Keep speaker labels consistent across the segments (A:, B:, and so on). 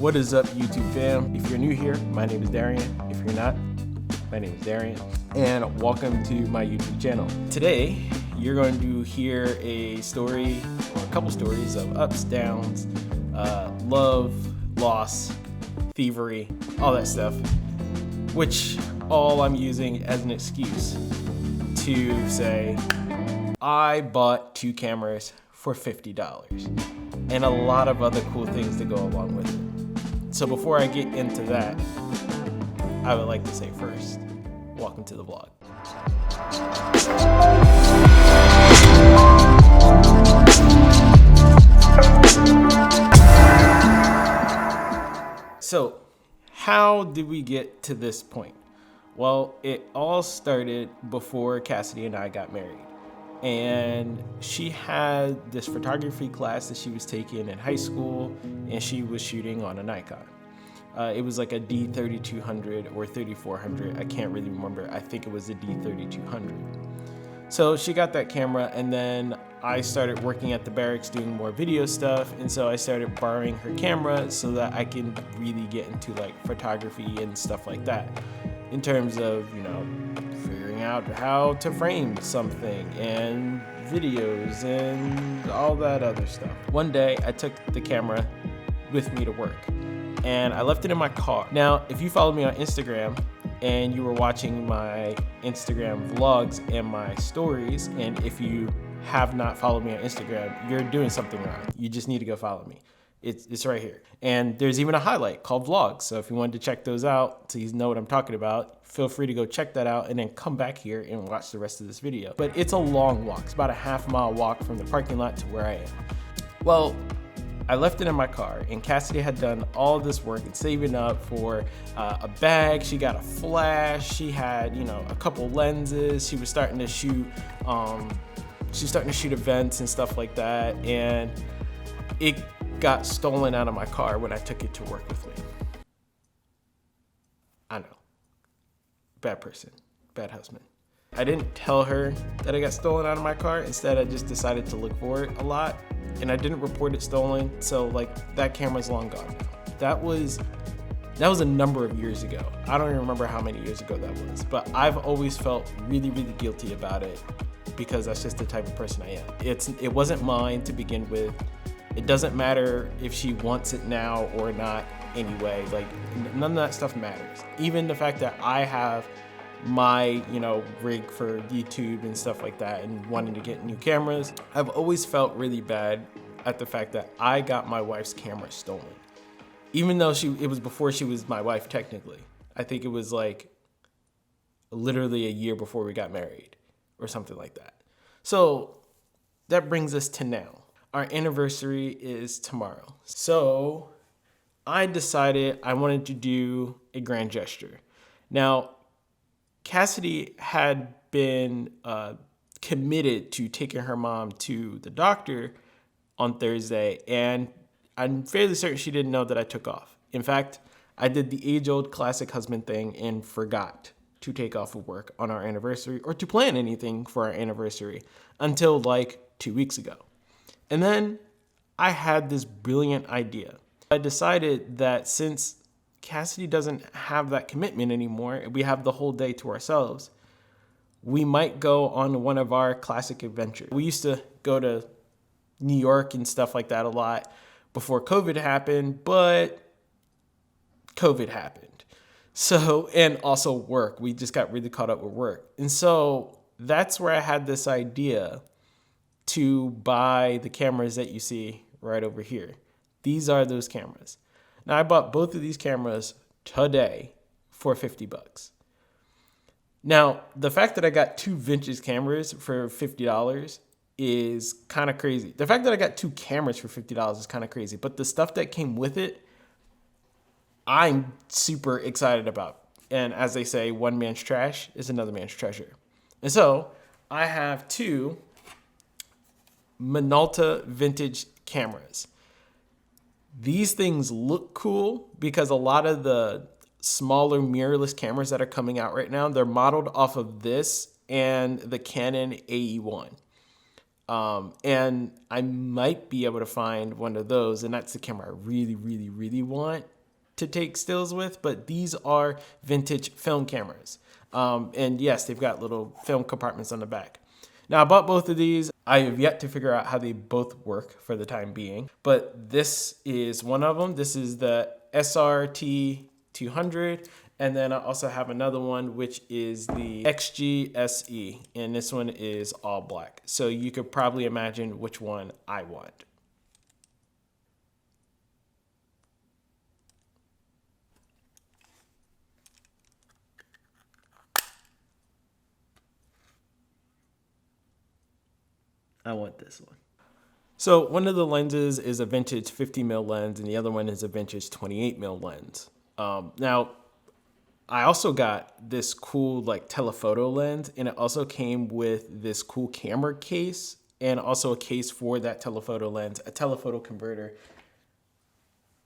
A: What is up, YouTube fam? If you're new here, my name is Daryian. If you're not, my name is Daryian. And welcome to my YouTube channel. Today, you're going to hear a story, or a couple stories of ups, downs, love, loss, thievery, all that stuff, which all I'm using as an excuse to say, I bought 2 cameras for $50 and a lot of other cool things to go along with it. So before I get into that, I would like to say first, welcome to the vlog. So how did we get to this point? Well, it all started before Cassidy and I got married. And she had this photography class that she was taking in high school, and she was shooting on a Nikon. It was like a D3200 or 3400, I can't really remember. I think it was a D3200. So she got that camera, and then I started working at the barracks doing more video stuff, and so I started borrowing her camera so that I can really get into like photography and stuff like that, in terms of, you know, figuring out how to frame something and videos and all that other stuff. One day I took the camera with me to work and I left it in my car. Now, if you followed me on Instagram and you were watching my Instagram vlogs and my stories, and if you have not followed me on Instagram, you're doing something wrong. You just need to go follow me. It's right here. And there's even a highlight called vlogs. So if you wanted to check those out, so you know what I'm talking about, feel free to go check that out and then come back here and watch the rest of this video. But it's a long walk. It's about a half-mile walk from the parking lot to where I am. Well, I left it in my car, and Cassidy had done all this work and saving up for a bag. She got a flash. She had, you know, a couple lenses. She was starting to shoot. Events and stuff like that, and it got stolen out of my car when I took it to work with me. I know, bad person, bad husband. I didn't tell her that it got stolen out of my car. Instead, I just decided to look for it a lot, and I didn't report it stolen. So like, that camera's long gone now. That was a number of years ago. I don't even remember how many years ago that was, but I've always felt really, really guilty about it because that's just the type of person I am. It wasn't mine to begin with. It doesn't matter if she wants it now or not anyway. Like, none of that stuff matters. Even the fact that I have my, you know, rig for YouTube and stuff like that and wanting to get new cameras, I've always felt really bad at the fact that I got my wife's camera stolen. Even though it was before she was my wife technically. I think it was like literally a year before we got married or something like that. So that brings us to now. Our anniversary is tomorrow. So I decided I wanted to do a grand gesture. Now, Cassidy had been committed to taking her mom to the doctor on Thursday, and I'm fairly certain she didn't know that I took off. In fact, I did the age-old classic husband thing and forgot to take off of work on our anniversary or to plan anything for our anniversary until like 2 weeks ago. And then I had this brilliant idea. I decided that since Cassidy doesn't have that commitment anymore, we have the whole day to ourselves, we might go on one of our classic adventures. We used to go to New York and stuff like that a lot before COVID happened, but COVID happened. So, and also work. We just got really caught up with work. And so that's where I had this idea to buy the cameras that you see right over here. These are those cameras. Now, I bought both of these cameras today for $50. Now, the fact that I got 2 vintage cameras for $50 is kind of crazy. The fact that I got 2 cameras for $50 is kind of crazy, but the stuff that came with it, I'm super excited about. And as they say, one man's trash is another man's treasure. And so I have 2 Minolta vintage cameras. These things look cool because a lot of the smaller mirrorless cameras that are coming out right now, they're modeled off of this and the Canon AE1. And I might be able to find one of those, and that's the camera I really, really, really want. to take stills with, but these are vintage film cameras. And yes, they've got little film compartments on the back. Now, I bought both of these. I have yet to figure out how they both work for the time being, but this is one of them. This is the SRT 200. And then I also have another one, which is the XGSE. And this one is all black. So you could probably imagine which one I want. I want this one. So one of the lenses is a vintage 50mm lens and the other one is a vintage 28mm lens. Now, I also got this cool like telephoto lens, and it also came with this cool camera case and also a case for that telephoto lens, a telephoto converter,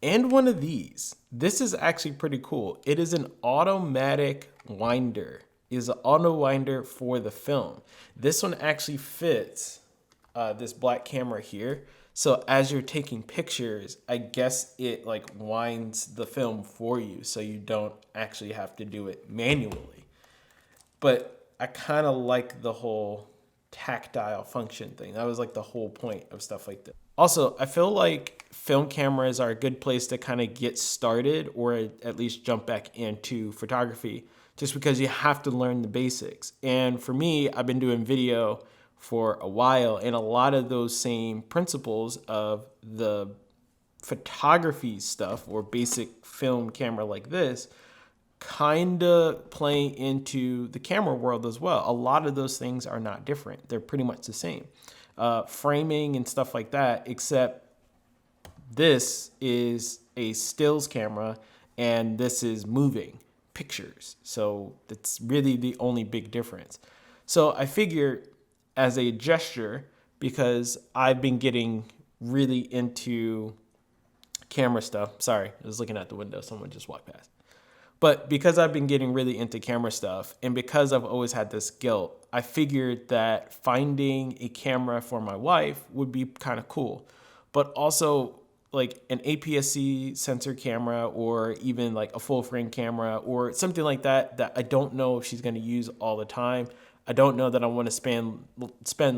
A: and one of these. This is actually pretty cool. It is an automatic winder. It is an auto winder for the film. This one actually fits this black camera here. So as you're taking pictures, I guess it like winds the film for you so you don't actually have to do it manually. But I kind of like the whole tactile function thing. That was like the whole point of stuff like this. Also, I feel like film cameras are a good place to kind of get started or at least jump back into photography just because you have to learn the basics. And for me, I've been doing video for a while, and a lot of those same principles of the photography stuff or basic film camera like this kind of play into the camera world as well. A lot of those things are not different. They're pretty much the same. Framing and stuff like that, except this is a stills camera and this is moving pictures. So that's really the only big difference. So I figure as a gesture, because I've been getting really into camera stuff. Sorry, I was looking out the window. Someone just walked past. But because I've been getting really into camera stuff and because I've always had this guilt, I figured that finding a camera for my wife would be kind of cool. But also like an APS-C sensor camera or even like a full frame camera or something like that that I don't know if she's going to use all the time. I don't know that I want to spend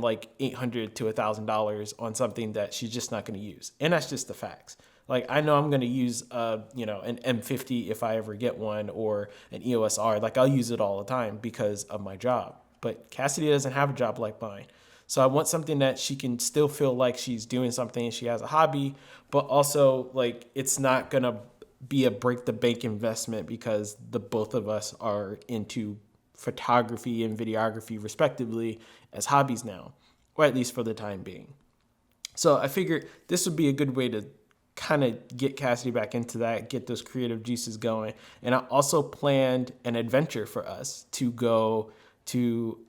A: like $800 to $1,000 on something that she's just not going to use. And that's just the facts. Like I know I'm going to use, an M50 if I ever get one or an EOS R. Like I'll use it all the time because of my job. But Cassidy doesn't have a job like mine. So I want something that she can still feel like she's doing something. She has a hobby, but also like it's not going to be a break the bank investment because the both of us are into photography and videography respectively as hobbies now, or at least for the time being. So I figured this would be a good way to kind of get Cassidy back into that, get those creative juices going. And I also planned an adventure for us to go to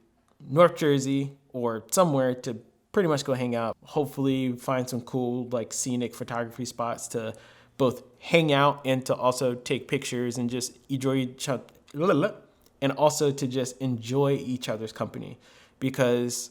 A: North Jersey or somewhere to pretty much go hang out, hopefully find some cool like scenic photography spots to both hang out and to also take pictures and just enjoy each other. And also to just enjoy each other's company, because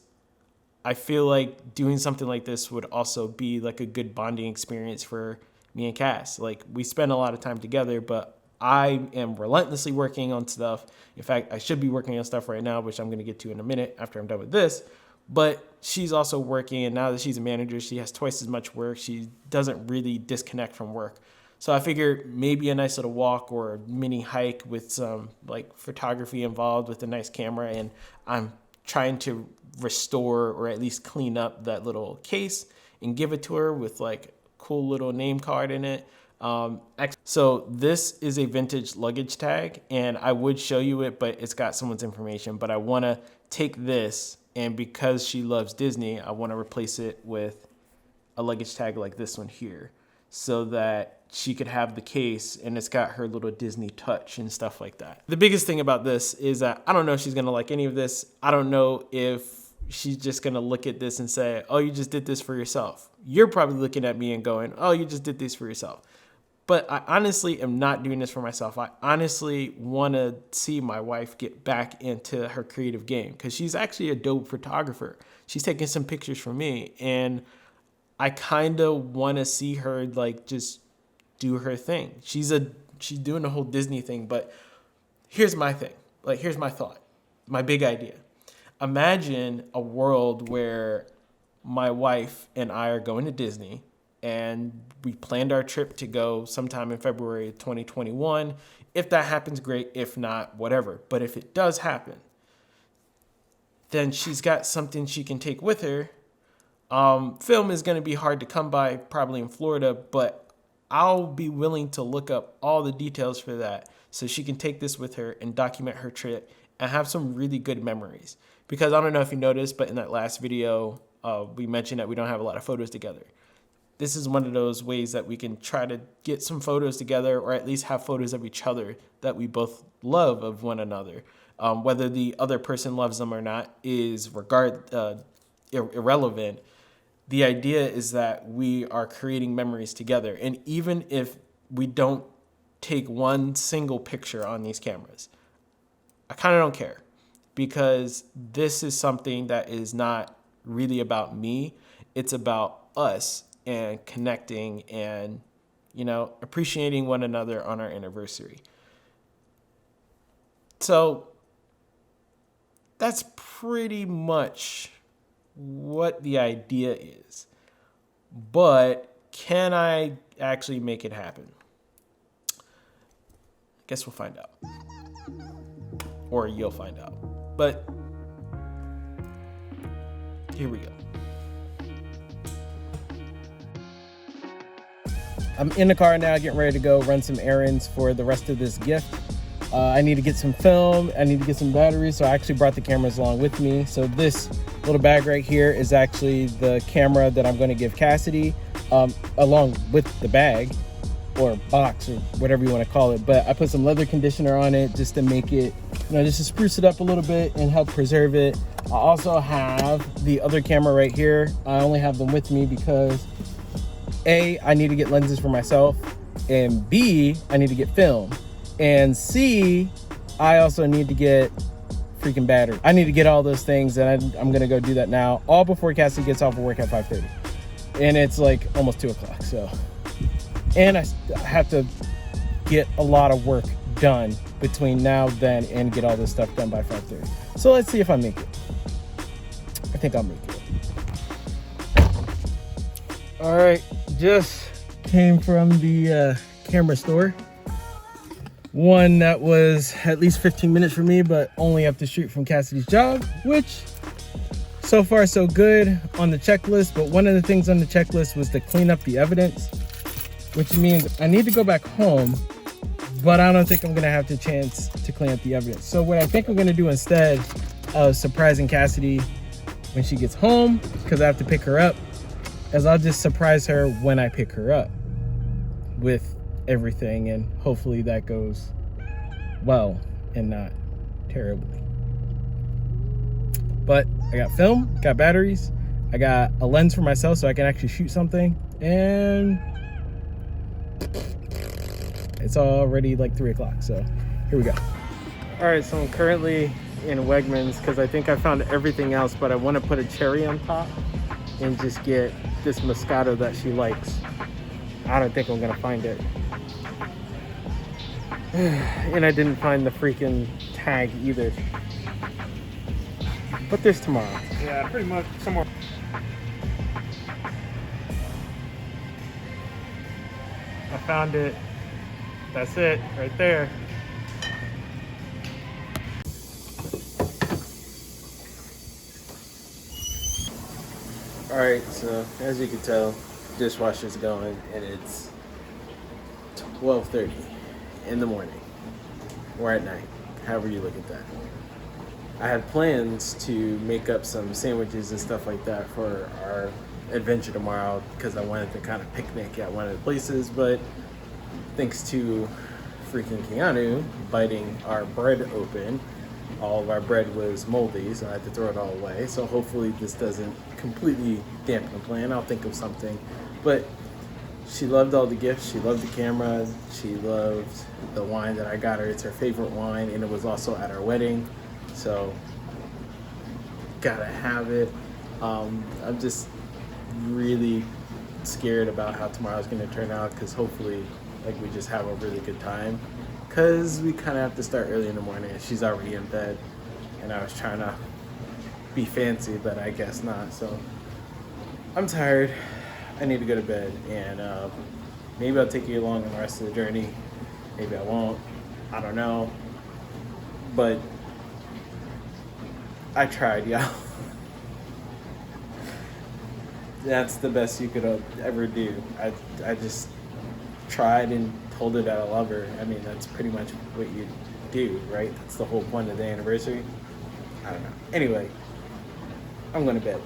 A: I feel like doing something like this would also be like a good bonding experience for me and Cass. Like we spend a lot of time together, but I am relentlessly working on stuff. In fact, I should be working on stuff right now, which I'm going to get to in a minute after I'm done with this. But she's also working, and now that she's a manager, she has twice as much work. She doesn't really disconnect from work. So I figured maybe a nice little walk or a mini hike with some like photography involved with a nice camera. And I'm trying to restore or at least clean up that little case and give it to her with like a cool little name card in it. So this is a vintage luggage tag, and I would show you it, but it's got someone's information. But I want to take this, and because she loves Disney, I want to replace it with a luggage tag like this one here, so that she could have the case and it's got her little Disney touch and stuff like that. The biggest thing about this is that I don't know if she's gonna like any of this. I don't know if she's just gonna look at this and say, oh, you just did this for yourself. You're probably looking at me and going, oh, you just did this for yourself. But I honestly am not doing this for myself. I honestly want to see my wife get back into her creative game because she's actually a dope photographer. She's taking some pictures for me, and I kind of want to see her like just do her thing. She's doing the whole Disney thing, but here's my thing. Like, here's my thought, my big idea. Imagine a world where my wife and I are going to Disney, and we planned our trip to go sometime in February of 2021. If that happens, great. If not, whatever. But if it does happen, then she's got something she can take with her. Film is going to be hard to come by, probably in Florida, but I'll be willing to look up all the details for that so she can take this with her and document her trip and have some really good memories. Because I don't know if you noticed, but in that last video, we mentioned that we don't have a lot of photos together. This is one of those ways that we can try to get some photos together, or at least have photos of each other that we both love of one another. Whether the other person loves them or not is irrelevant. The idea is that we are creating memories together. And even if we don't take one single picture on these cameras, I kind of don't care, because this is something that is not really about me. It's about us and connecting and, you know, appreciating one another on our anniversary. So that's pretty much what the idea is. But can I actually make it happen? Guess we'll find out. Or you'll find out. But here we go. I'm in the car now, getting ready to go run some errands for the rest of this gift. I need to get some film, I need to get some batteries, so I actually brought the cameras along with me. So this little bag right here is actually the camera that I'm going to give Cassidy, along with the bag or box or whatever you want to call it. But I put some leather conditioner on it just to make it, you know, just to spruce it up a little bit and help preserve it. I also have the other camera right here. I only have them with me because A, I need to get lenses for myself, and B, I need to get film, and C, I also need to get freaking battery. I need to get all those things, and I'm gonna go do that now, all before Cassie gets off of work at 5:30, and it's like almost 2 o'clock. So, and I have to get a lot of work done between now, then, and get all this stuff done by 5:30. So let's see if I make it. I think I'll make it. All right, just came from the camera store. One that was at least 15 minutes for me, but only up the street from Cassidy's job, which so far so good on the checklist. But one of the things on the checklist was to clean up the evidence, which means I need to go back home, but I don't think I'm gonna have the chance to clean up the evidence. So what I think I'm gonna do instead of surprising Cassidy when she gets home, because I have to pick her up, is I'll just surprise her when I pick her up with everything, and hopefully that goes well and not terribly. But I got film, got batteries, I got a lens for myself so I can actually shoot something, and it's already like 3 o'clock, so here we go. All right, so I'm currently in Wegmans because I think I found everything else, but I want to put a cherry on top and just get this Moscato that she likes. I don't think I'm gonna find it. And I didn't find the freaking tag either. But there's tomorrow. Yeah, pretty much somewhere. I found it. That's it, right there. All right, so as you can tell, dishwasher's going, and it's 12:30 in the morning or at night, however you look at that. I had plans to make up some sandwiches and stuff like that for our adventure tomorrow because I wanted to kind of picnic at one of the places, but thanks to freaking Keanu biting our bread open, all of our bread was moldy, so I had to throw it all away. So hopefully this doesn't completely dampen the plan. I'll think of something. But she loved all the gifts. She loved the camera. She loved the wine that I got her. It's her favorite wine, and it was also at our wedding. So gotta have it. I'm just really scared about how tomorrow's gonna turn out because hopefully like we just have a really good time, because we kind of have to start early in the morning and she's already in bed, and I was trying to be fancy, but I guess not. So I'm tired, I need to go to bed, and maybe I'll take you along on the rest of the journey, maybe I won't, I don't know, but I tried, y'all. That's the best you could ever do. I just tried and told her that I love her. I mean, that's pretty much what you do, right? That's the whole point of the anniversary. I don't know. Anyway, I'm going to bed.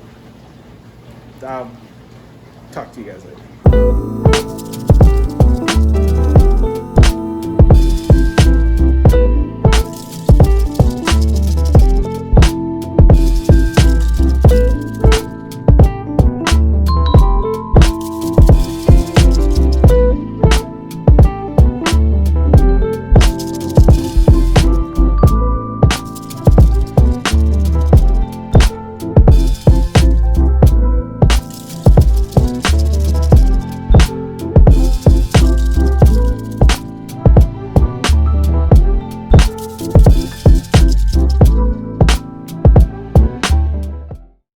A: I'll talk to you guys later.